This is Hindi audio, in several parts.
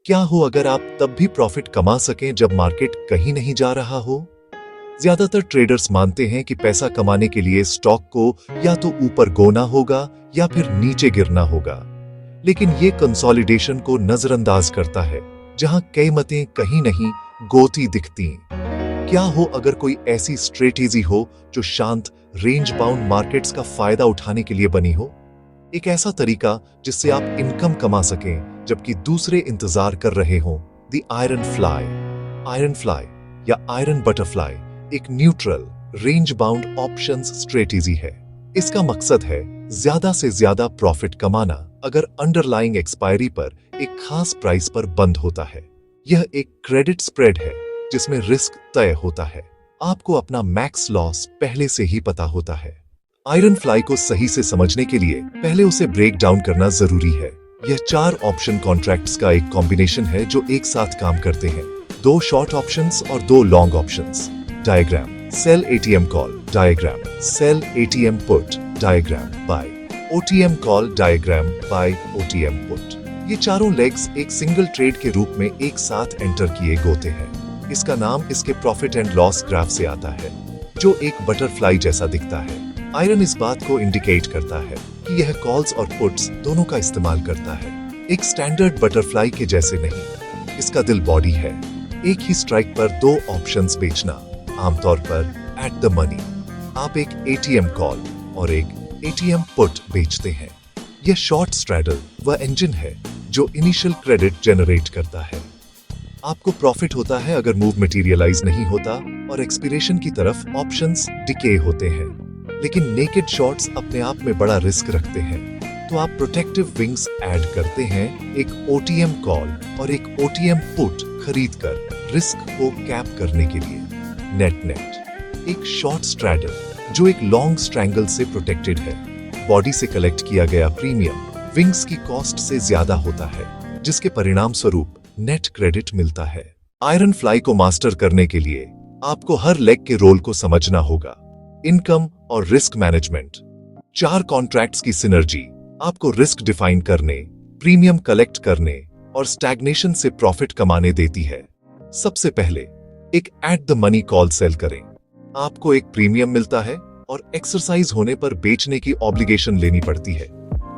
क्या हो अगर आप तब भी प्रॉफिट कमा सकें जब मार्केट कहीं नहीं जा रहा हो? ज्यादातर ट्रेडर्स मानते हैं कि पैसा कमाने के लिए स्टॉक को या तो ऊपर गोना होगा या फिर नीचे गिरना होगा। लेकिन ये कंसोलिडेशन को नजरअंदाज करता है, जहां कीमतें कहीं नहीं गोती दिखती। क्या हो अगर कोई ऐसी स्ट्रेटेजी हो जो शांत रेंज बाउंड मार्केट्स का फायदा उठाने के लिए बनी हो? एक ऐसा तरीका जिससे आप इनकम कमा सकें जबकि दूसरे इंतजार कर रहे हों। द आयरन फ्लाई या आयरन बटरफ्लाई एक neutral range bound options strategy है। इसका मकसद है ज्यादा से ज्यादा प्रॉफिट कमाना अगर अंडरलाइंग एक्सपायरी पर एक खास प्राइस पर बंद होता है। यह एक क्रेडिट स्प्रेड है जिसमें रिस्क तय होता है। आपको अपना मैक्स लॉस पहले से ही पता होता है। आयरन फ्लाई को सही से समझने के लिए पहले उसे ब्रेक डाउन करना जरूरी है। यह 4 ऑप्शन कॉन्ट्रैक्ट्स का एक कॉम्बिनेशन है जो एक साथ काम करते हैं। 2 शॉर्ट ऑप्शंस और 2 long options. Diagram sell ATM call diagram, sell ATM put diagram, buy OTM call diagram, buy OTM put. ये चारों लेग्स एक सिंगल ट्रेड के रूप में एक साथ एंटर किए होते हैं। इसका नाम इसके प्रॉफिट एंड लॉस ग्राफ से आता है, जो एक बटरफ्लाई जैसा दिखता है। आयरन इस बात को इंडिकेट करता है कि यह कॉल्स और पुट्स दोनों का इस्तेमाल करता है, एक स्टैंडर्ड बटरफ्लाई के जैसे नहीं। इसका दिल बॉडी है, एक ही स्ट्राइक पर 2 ऑप्शंस बेचना, आमतौर पर एट द मनी। आप एक एटीएम कॉल और एक एटीएम पुट बेचते हैं। यह शॉर्ट स्ट्रैडल वह इंजन है जो इनिशियल क्रेडिट जनरेट करता है। आपको प्रॉफिट होता है अगर मूव मटेरियलाइज नहीं होता और एक्सपिरेशन की तरफ ऑप्शंस डिके होते हैं। लेकिन नेकेड शॉर्ट्स अपने आप में बड़ा रिस्क रखते हैं, तो आप प्रोटेक्टिव विंग्स ऐड करते हैं, एक ओटीएम कॉल और एक ओटीएम पुट खरीदकर रिस्क को कैप करने के लिए। नेट एक शॉर्ट स्ट्रैडल जो एक लॉन्ग स्ट्रैंगल से प्रोटेक्टेड है। बॉडी से कलेक्ट किया गया प्रीमियम विंग्स की कॉस्ट से ज्यादा होता है, जिसके परिणाम स्वरूप नेट क्रेडिट मिलता है। आयरन फ्लाई को मास्टर करने के लिए आपको हर लेग के रोल को समझना होगा। इनकम और रिस्क मैनेजमेंट। 4 कॉन्ट्रैक्ट्स की सिनर्जी आपको रिस्क डिफाइन करने, प्रीमियम कलेक्ट करने और स्टैग्नेशन से प्रॉफिट कमाने देती है। सबसे पहले एक at the money call sell करें। आपको एक प्रीमियम मिलता है और एक्सरसाइज होने पर बेचने की ऑब्लिगेशन लेनी पड़ती है।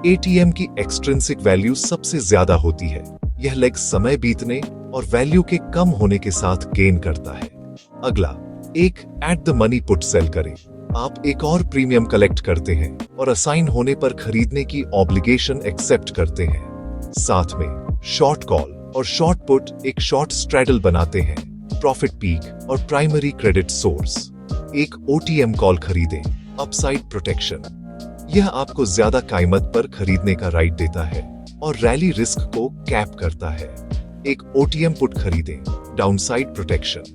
एटीएम की एक्सट्रिंसिक वैल्यू सबसे ज्यादा होती है। यह लेग समय बीतने और वैल्यू के कम होने के साथ गेन करता है। अगला एक at the money put sell करें। आप एक और प्रीमियम कलेक्ट करते हैं और असाइन होने पर खरीदने की ऑब्लिगेशन एक्सेप्ट करते हैं। साथ में शॉर्ट कॉल और शॉर्ट पुट एक शॉर्ट स्ट्रैडल बनाते हैं, प्रॉफिट पीक और प्राइमरी क्रेडिट सोर्स। एक ओटीएम कॉल खरीदें, अपसाइड प्रोटेक्शन। यह आपको ज्यादा कीमत पर खरीदने का राइट देता है और रैली रिस्क को कैप करता है। एक ओटीएम पुट खरीदें, डाउनसाइड प्रोटेक्शन।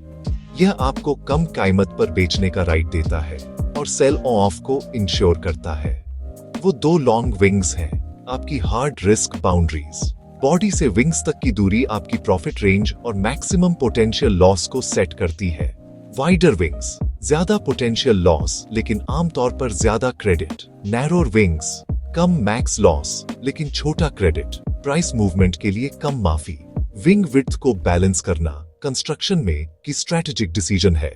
यह आपको कम कीमत पर बेचने का राइट देता है और सेल ऑफ को इंश्योर करता है। वो 2 लॉन्ग विंग्स हैं, आपकी हार्ड रिस्क बाउंड्रीज। बॉडी से विंग्स तक की दूरी आपकी प्रॉफिट रेंज और मैक्सिमम पोटेंशियल लॉस को सेट करती है। वाइडर विंग्स ज्यादा पोटेंशियल लॉस लेकिन आमतौर पर ज्यादा क्रेडिट। नैरोर विंग्स कम मैक्स लॉस लेकिन छोटा क्रेडिट, प्राइस मूवमेंट के लिए कम माफी। विंग विड्थ को बैलेंस करना कंस्ट्रक्शन में की स्ट्रेटेजिक डिसीजन है।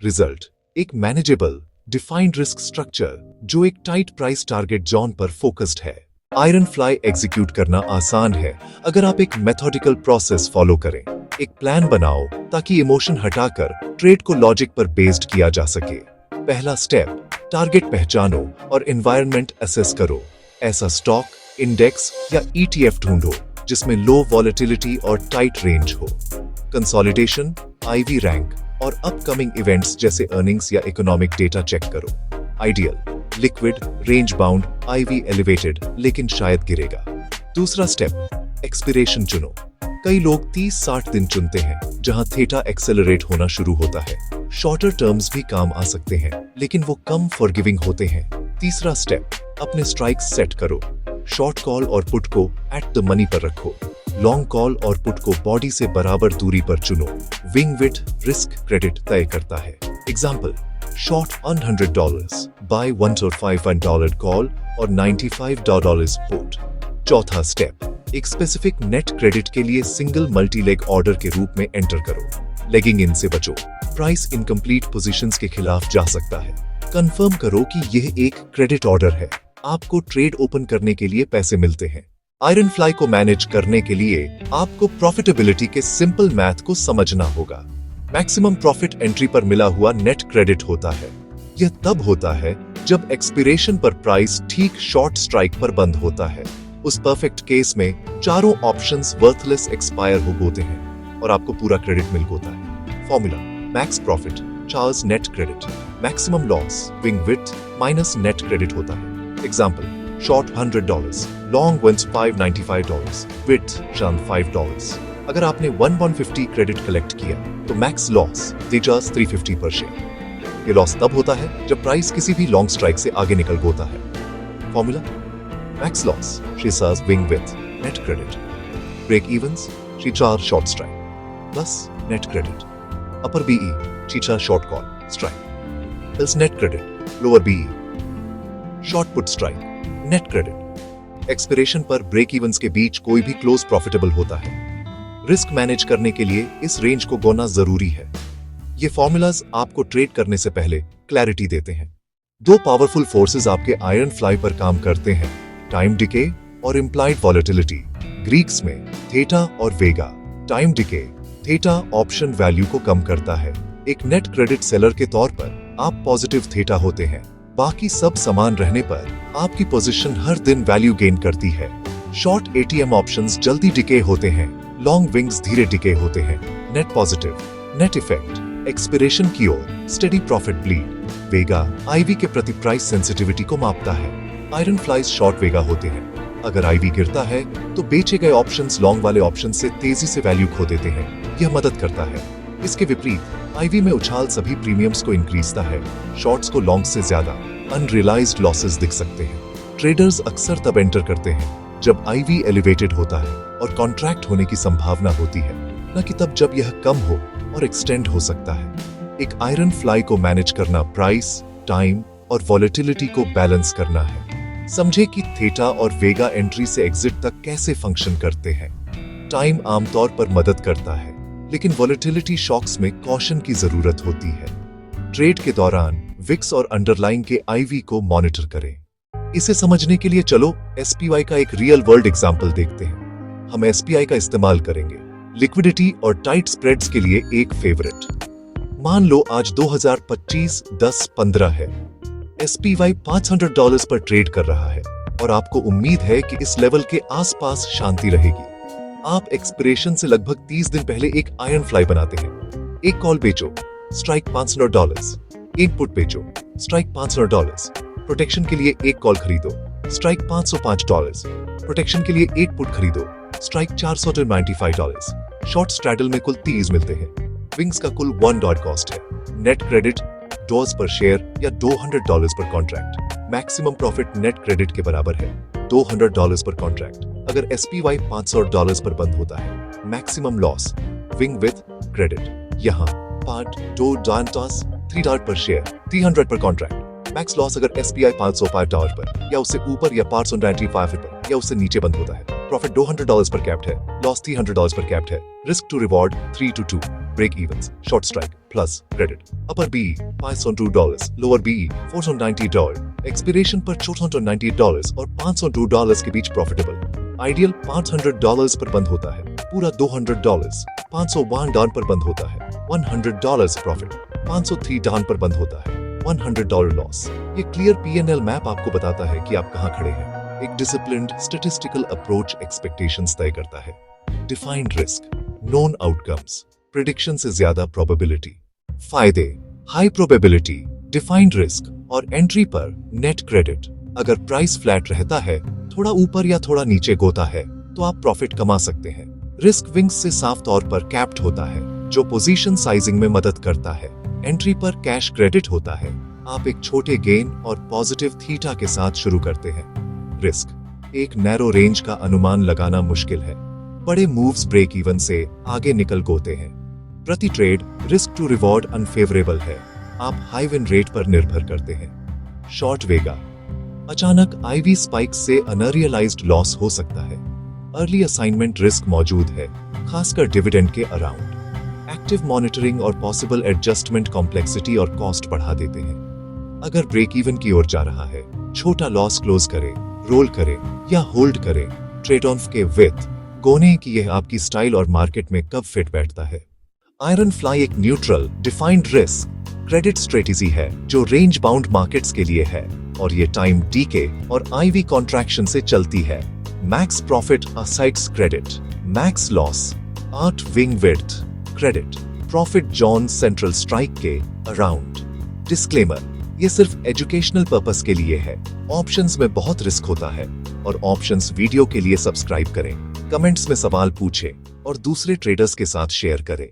रिजल्ट एक मैनेजेबल डिफाइंड रिस्क स्ट्रक्चर जो एक टाइट प्राइस टारगेट जोन पर फोकस्ड है। आयरन फ्लाई एग्जीक्यूट करना आसान है अगर आप एक मेथोडिकल प्रोसेस फॉलो करें। एक प्लान बनाओ ताकि इमोशन हटाकर ट्रेड को लॉजिक पर बेस्ड किया जा सके। पहला स्टेप, टारगेट पहचानो और एनवायरनमेंट असेस करो। ऐसा स्टॉक, इंडेक्स या ईटीएफ ढूंढो जिसमें लो वॉलेटिलिटी और टाइट रेंज हो। कंसोलिडेशन, आईवी रैंक और अपकमिंग इवेंट्स जैसे अर्निंग्स या इकोनॉमिक डेटा चेक करो। Ideal, liquid, range bound, IV elevated लेकिन शायद गिरेगा। दूसरा स्टेप, एक्सपिरेशन चुनो। कई लोग 30-60 दिन चुनते हैं जहां थीटा एक्सेलरेट होना शुरू होता है। शॉर्टर टर्म्स भी काम आ सकते हैं लेकिन वो कम फॉरगिविंग होते हैं। तीसरा स्टेप, अपने स्ट्राइक्स सेट करो। शॉर्ट कॉल और पुट को एट द मनी पर रखो। लॉन्ग कॉल और पुट को बॉडी से बराबर दूरी पर चुनो। विंग विड्थ रिस्क क्रेडिट तय करता है। एग्जाम्पल, शॉर्ट $100, बाय $105 कॉल और $95 पुट। चौथा स्टेप, एक स्पेसिफिक नेट क्रेडिट के लिए सिंगल मल्टी लेग ऑर्डर के रूप में एंटर करो। लेगिंग इन से बचो, प्राइस इनकम्प्लीट पोजीशंस के खिलाफ जा सकता है। कंफर्म करो कि यह एक क्रेडिट ऑर्डर है, आपको ट्रेड ओपन करने के लिए पैसे मिलते हैं। आयरन फ्लाई को मैनेज करने के लिए आपको प्रॉफिटेबिलिटी के सिंपल मैथ को समझना होगा। मैक्सिमम प्रॉफिट एंट्री पर मिला हुआ नेट क्रेडिट होता है। यह तब होता है जब एक्सपिरेशन पर प्राइस ठीक शॉर्ट स्ट्राइक पर बंद होता है। उस परफेक्ट केस में चारों ऑप्शंस वर्थलेस एक्सपायर हो होते हैं और आपको पूरा क्रेडिट मिल होता है। Formula max profit charge net credit, maximum loss wing with minus net credit होता है। Example, short $100, long wins $595, with run $5। अगर आपने 150 क्रेडिट कलेक्ट किया तो मैक्स लॉस दे चार्ज 350 पर शेयर। ये लॉस तब होता है जब प्राइस किसी भी लॉन्ग स्ट्राइक से आगे निकल होता है। Formula max loss she charge wing with net credit, break evens she charge short strike plus net credit, upper BE she charge short call strike plus net credit, lower BE short put strike net credit। Expiration पर ब्रेक इवंस के बीच कोई भी क्लोज प्रॉफिटेबल होता है। रिस्क मैनेज करने के लिए इस रेंज को गोना जरूरी है। ये फॉर्मूलाज आपको ट्रेड करने से पहले क्लैरिटी देते हैं। दो पावरफुल फोर्सेस आपके आयरन फ्लाई पर काम करते हैं, टाइम डिके और इम्प्लाइड वॉलेटिलिटी। ग्रीक्स में थीटा और vega. Time decay theta option value को कम करता है। एक नेट क्रेडिट सेलर के तौर पर आप पॉजिटिव थीटा होते हैं, बाकी सब समान रहने पर आपकी पोजीशन हर दिन वैल्यू गेन करती है। शॉर्ट एटीएम ऑप्शंस जल्दी डिके होते हैं, लॉन्ग विंग्स धीरे डिके होते हैं। Net positive, net effect, expiration की ओर स्टेडी प्रॉफिट ब्लीड। वेगा आईवी के प्रति प्राइस सेंसिटिविटी को मापता है। आयरन फ्लाइज शॉर्ट वेगा होते हैं। अगर आईवी गिरता है तो बेचे गए ऑप्शंस लॉन्ग वाले ऑप्शन से तेजी से वैल्यू खो देते हैं। यह मदद करता है। इसके विपरीत आईवी में उछाल सभी प्रीमियम्स को इंक्रीजता है। शॉर्ट्स को लॉन्ग से ज्यादा अनरियलाइज्ड लॉसेस दिख सकते हैं। ट्रेडर्स अक्सर तब एंटर करते हैं जब आईवी एलिवेटेड होता है और कॉन्ट्रैक्ट होने की संभावना होती है, न कि तब जब यह कम हो और एक्सटेंड हो सकता है। एक आयरन फ्लाई को मैनेज करना प्राइस, टाइम और वॉलेटिलिटी को बैलेंस करना है। समझे कि थीटा और वेगा एंट्री से एग्जिट तक कैसे फंक्शन करते हैं। टाइम आमतौर पर मदद करता है, लेकिन वॉलेटिलिटी शॉक्स में कॉशन की जरूरत होती है। ट्रेड के दौरान विक्स और अंडरलाइन के आईवी को मॉनिटर करें। इसे समझने के लिए चलो एसपीवाई का एक रियल वर्ल्ड एग्जांपल देखते हैं। हम एसपीआई का इस्तेमाल करेंगे लिक्विडिटी और टाइट स्प्रेड्स के लिए एक फेवरेट। मान लो आज 2025 10-15 है। एसपीवाई $500 पर ट्रेड कर रहा है और आपको उम्मीद है कि इस लेवल के आसपास शांति रहेगी। आप एक्सपिरेशन से लगभग 30 दिन पहले एक आयरन फ्लाई बनाते हैं। एक कॉल बेचो, स्ट्राइक $500। एक पुट बेचो, स्ट्राइक $500। प्रोटेक्शन के लिए एक कॉल खरीदो, स्ट्राइक $505। प्रोटेक्शन के लिए एक पुट खरीदो, स्ट्राइक $495। शॉर्ट स्ट्रैडल में कुल 30 मिलते हैं। विंग्स का कुल $1 कॉस्ट है। नेट क्रेडिट $2 पर शेयर या $200 पर contract. Maximum profit net credit के बराबर है, $200 पर कॉन्ट्रैक्ट। अगर एसपीवाई $500 पर बंद होता है, maximum loss wing with credit यहाँ पार्ट $2 पर शेयर, $300 पर कॉन्ट्रैक्ट। मैक्स लॉस अगर एसपीआई $505 पर या उससे ऊपर या $595 पर या उससे नीचे बंद होता है। प्रॉफिट $200 पर कैप्ड है, लॉस $300 पर कैप्ड है। Risk to reward 3-2, break evens, short strike plus credit. Upper B $502, lower B $490। Expiration पर $490 और $502 के बीच प्रॉफिटेबल। आइडियल $500 पर बंद होता है, पूरा $200। $501 पर बंद होता है, $100 प्रॉफिट। $503 पर बंद होता है, $100 लॉस। ये क्लियर पीएनएल मैप आपको बताता है कि आप कहां खड़े हैं। एक डिसिप्लिन्ड स्टैटिस्टिकल अप्रोच एक्सपेक्टेशंस तय करता है। Defined risk, known outcomes, prediction से ज्यादा प्रोबेबिलिटी। फायदे, हाई प्रोबेबिलिटी, डिफाइंड रिस्क और एंट्री पर नेट क्रेडिट। अगर प्राइस फ्लैट रहता है, थोड़ा ऊपर या थोड़ा नीचे गोता है, तो आप प्रॉफिट कमा सकते हैं। रिस्क विंग्स से साफ तौर पर कैप्ड होता है, जो पोजीशन साइजिंग में मदद करता है। एंट्री पर कैश क्रेडिट होता है। आप एक छोटे गेन और पॉजिटिव थीटा के साथ शुरू करते हैं। रिस्क, एक नैरो रेंज का अनुमान लगाना मुश्किल है। बड़े मूव्स ब्रेक इवन से आगे निकल गोते हैं। प्रति trade risk to reward unfavourable है। आप हाई विन रेट पर निर्भर करते हैं। शॉर्ट वेगा, अचानक आईवी स्पाइक से अनरियलाइज्ड लॉस हो सकता है। अर्ली असाइनमेंट रिस्क मौजूद है, खासकर डिविडेंड के अराउंड। एक्टिव मॉनिटरिंग और पॉसिबल एडजस्टमेंट कॉम्प्लेक्सिटी और कॉस्ट बढ़ा देते हैं। अगर ब्रेक इवन की ओर जा रहा है, छोटा लॉस क्लोज करें, रोल करें या होल्ड करें। ट्रेड ऑफ के विथ गोने कि यह आपकी स्टाइल और मार्केट में कब फिट बैठता है। आयरन फ्लाई एक neutral defined risk credit strategy है जो रेंज बाउंड मार्केट्स के लिए है और ये टाइम डीके और आईवी कॉन्ट्रैक्शन से चलती है। Max profit asides credit, max loss 8 wing width credit, profit John central strike के अराउंड। डिस्क्लेमर, ये सिर्फ एजुकेशनल पर्पस के लिए है। ऑप्शंस में बहुत रिस्क होता है और ऑप्शंस वीडियो के लिए सब्सक्राइब करें, कमेंट्स में सवाल पूछें और दूसरे ट्रेडर्स के साथ शेयर करें।